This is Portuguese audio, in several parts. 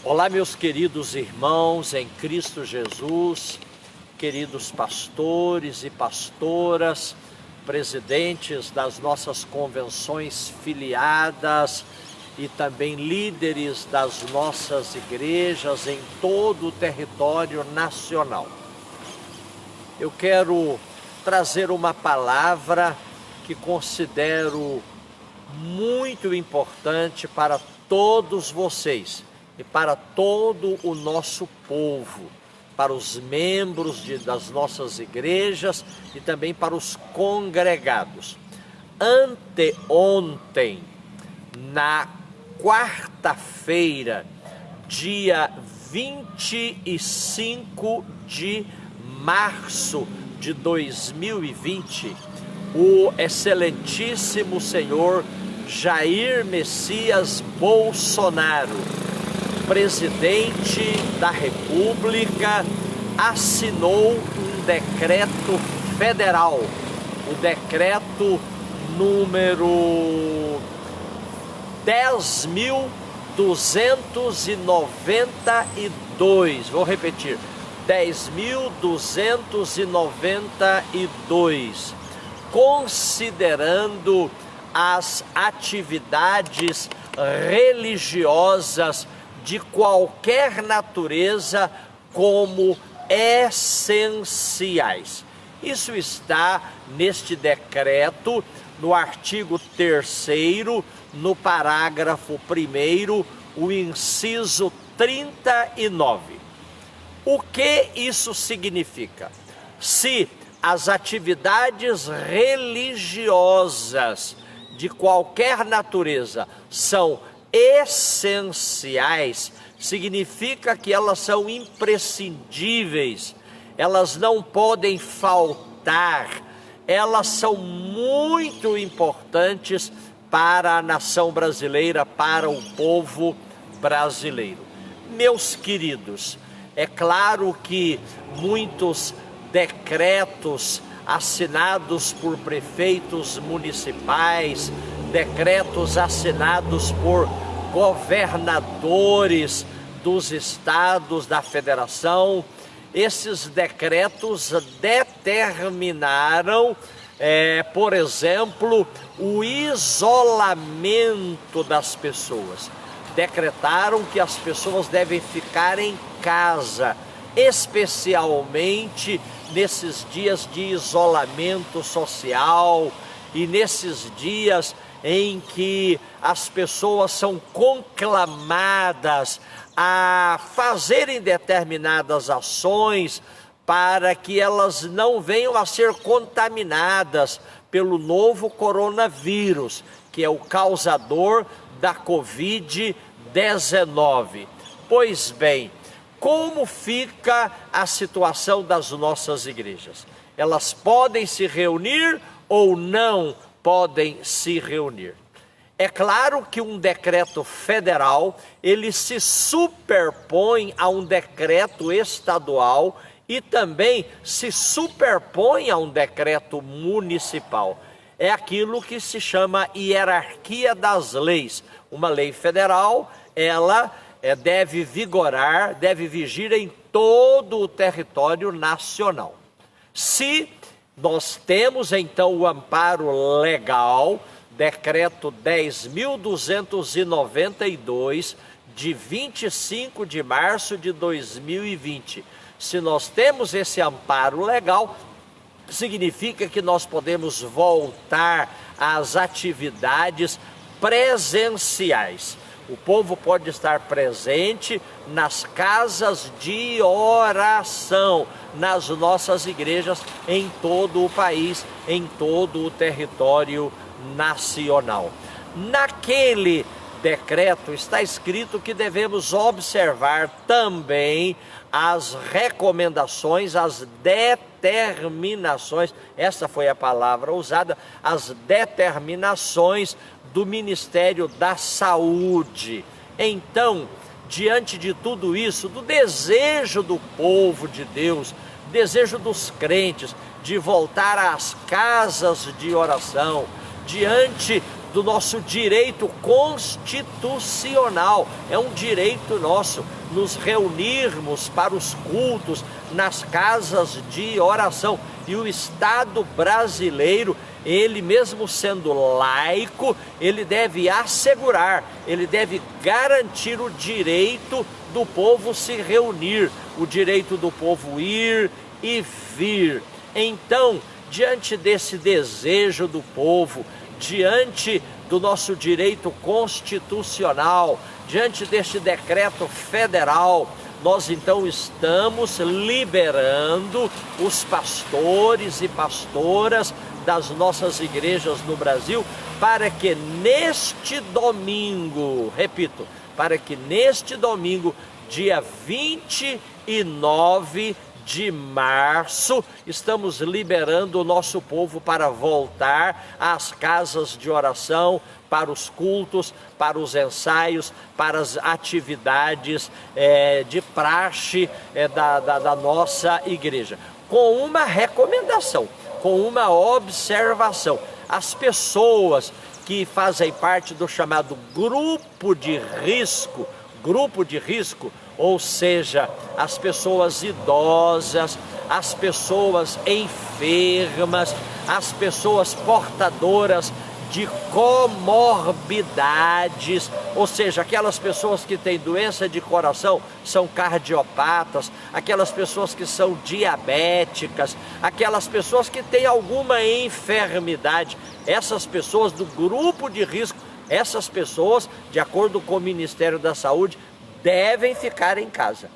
Olá, meus queridos irmãos em Cristo Jesus, queridos pastores e pastoras, presidentes das nossas convenções filiadas e também líderes das nossas igrejas em todo o território nacional. Eu quero trazer uma palavra que considero muito importante para todos vocês e para todo o nosso povo, para os membros das nossas igrejas e também para os congregados. Anteontem, na quarta-feira, dia 25 de março de 2020, o excelentíssimo senhor Jair Messias Bolsonaro, presidente da República, assinou um decreto federal, o decreto número 10.292, vou repetir, 10.292, considerando as atividades religiosas de qualquer natureza como essenciais. Isso está neste decreto, no artigo 3º, no parágrafo 1º, o inciso 39. O que isso significa? Se as atividades religiosas de qualquer natureza são essenciais, significa que elas são imprescindíveis, elas não podem faltar, elas são muito importantes para a nação brasileira, para o povo brasileiro. Meus queridos, é claro que muitos decretos assinados por prefeitos municipais, decretos assinados por governadores dos estados da federação, esses decretos determinaram, por exemplo, o isolamento das pessoas. Decretaram que as pessoas devem ficar em casa, especialmente nesses dias de isolamento social e nesses dias em que as pessoas são conclamadas a fazerem determinadas ações para que elas não venham a ser contaminadas pelo novo coronavírus, que é o causador da Covid-19. Pois bem, como fica a situação das nossas igrejas? Elas podem se reunir ou não podem se reunir? É claro que um decreto federal, ele se superpõe a um decreto estadual e também se superpõe a um decreto municipal. É aquilo que se chama hierarquia das leis. Uma lei federal, ela deve vigorar, deve vigir em todo o território nacional. Se nós temos então o amparo legal, decreto 10.292, de 25 de março de 2020. Se nós temos esse amparo legal, significa que nós podemos voltar às atividades presenciais. O povo pode estar presente nas casas de oração, nas nossas igrejas em todo o país, em todo o território nacional. Naquele decreto está escrito que devemos observar também as recomendações, as determinações, essa foi a palavra usada, as determinações do Ministério da Saúde. Então, diante de tudo isso, do desejo do povo de Deus, desejo dos crentes de voltar às casas de oração, diante do nosso direito constitucional. É um direito nosso nos reunirmos para os cultos nas casas de oração. E o Estado brasileiro, ele mesmo sendo laico, ele deve assegurar, ele deve garantir o direito do povo se reunir, o direito do povo ir e vir. Então, diante desse desejo do povo, diante do nosso direito constitucional, diante deste decreto federal, nós então estamos liberando os pastores e pastoras das nossas igrejas no Brasil para que neste domingo, repito, para que neste domingo, dia 29 de março, estamos liberando o nosso povo para voltar às casas de oração, para os cultos, para os ensaios, para as atividades de praxe da nossa igreja. Com uma recomendação, com uma observação: as pessoas que fazem parte do chamado grupo de risco, ou seja, as pessoas idosas, as pessoas enfermas, as pessoas portadoras de comorbidades, ou seja, aquelas pessoas que têm doença de coração, são cardiopatas, aquelas pessoas que são diabéticas, aquelas pessoas que têm alguma enfermidade, essas pessoas do grupo de risco, essas pessoas, de acordo com o Ministério da Saúde, devem ficar em casa,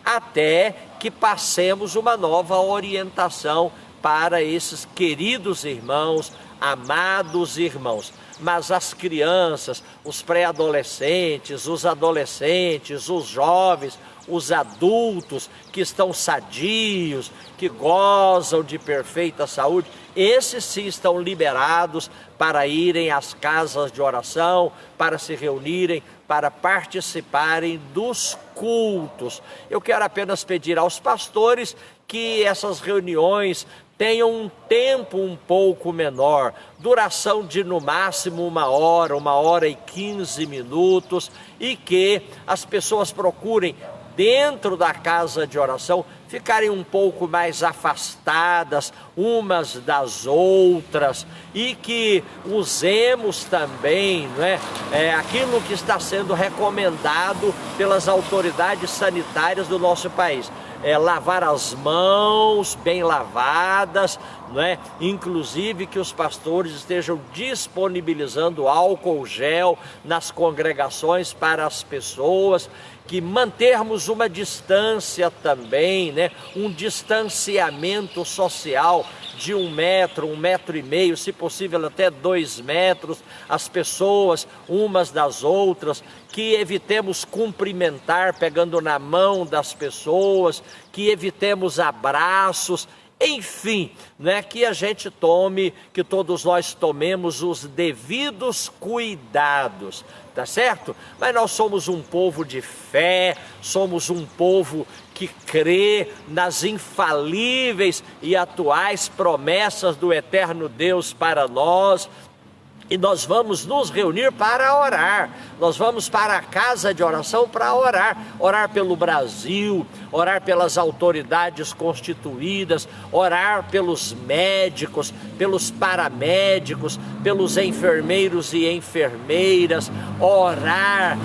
até que passemos uma nova orientação para esses queridos irmãos, amados irmãos. Mas as crianças, os pré-adolescentes, os adolescentes, os jovens, os adultos que estão sadios, que gozam de perfeita saúde, esses sim estão liberados para irem às casas de oração, para se reunirem, para participarem dos cultos. Eu quero apenas pedir aos pastores que essas reuniões tenham um tempo um pouco menor, duração de no máximo 1h15, e que as pessoas procurem, dentro da casa de oração, ficarem um pouco mais afastadas umas das outras, e que usemos também, aquilo que está sendo recomendado pelas autoridades sanitárias do nosso país. Lavar as mãos bem lavadas, inclusive que os pastores estejam disponibilizando álcool gel nas congregações para as pessoas, que mantermos uma distância também, um distanciamento social de 1 metro, 1,5 metros, se possível até 2 metros, as pessoas umas das outras, que evitemos cumprimentar pegando na mão das pessoas, que evitemos abraços, enfim, que a gente que todos nós tomemos os devidos cuidados, tá certo? Mas nós somos um povo de fé, somos um povo que crê nas infalíveis e atuais promessas do eterno Deus para nós. E nós vamos nos reunir para orar, nós vamos para a casa de oração para orar pelo Brasil, orar pelas autoridades constituídas, orar pelos médicos, pelos paramédicos, pelos enfermeiros e enfermeiras, orar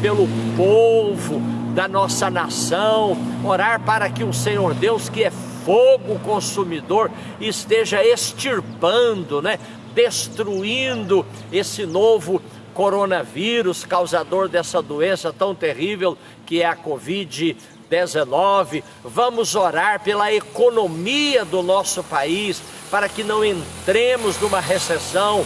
pelo povo da nossa nação, orar para que o Senhor Deus, que é fogo consumidor, esteja extirpando, destruindo esse novo coronavírus, causador dessa doença tão terrível que é a Covid-19. Vamos orar pela economia do nosso país, para que não entremos numa recessão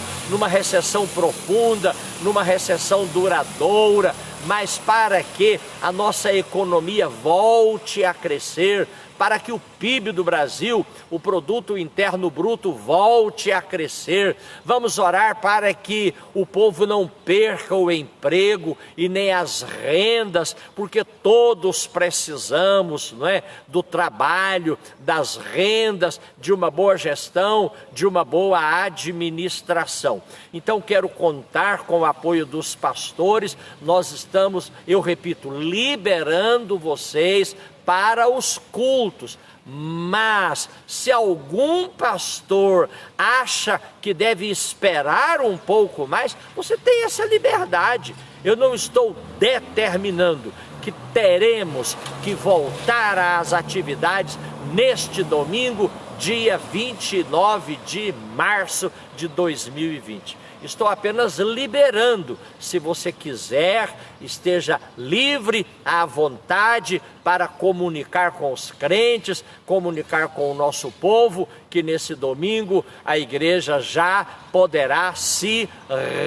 profunda, numa recessão duradoura, mas para que a nossa economia volte a crescer, para que o PIB do Brasil, o Produto Interno Bruto, volte a crescer. Vamos orar para que o povo não perca o emprego e nem as rendas, porque todos precisamos, não é, do trabalho, das rendas, de uma boa gestão, de uma boa administração. Então quero contar com o apoio dos pastores. Nós estamos, eu repito, liberando vocês para os cultos. Mas se algum pastor acha que deve esperar um pouco mais, você tem essa liberdade. Eu não estou determinando que teremos que voltar às atividades neste domingo, dia 29 de março de 2020. Estou apenas liberando. Se você quiser, esteja livre, à vontade, para comunicar com os crentes, comunicar com o nosso povo, que nesse domingo a igreja já poderá se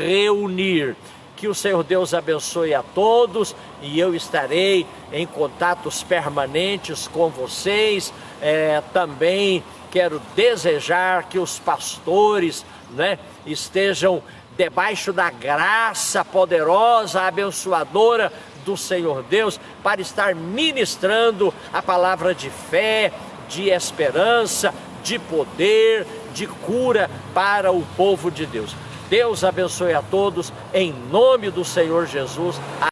reunir. Que o Senhor Deus abençoe a todos, e eu estarei em contatos permanentes com vocês. Também quero desejar que os pastores, né, estejam debaixo da graça poderosa, abençoadora do Senhor Deus, para estar ministrando a palavra de fé, de esperança, de poder, de cura para o povo de Deus. Deus abençoe a todos, em nome do Senhor Jesus.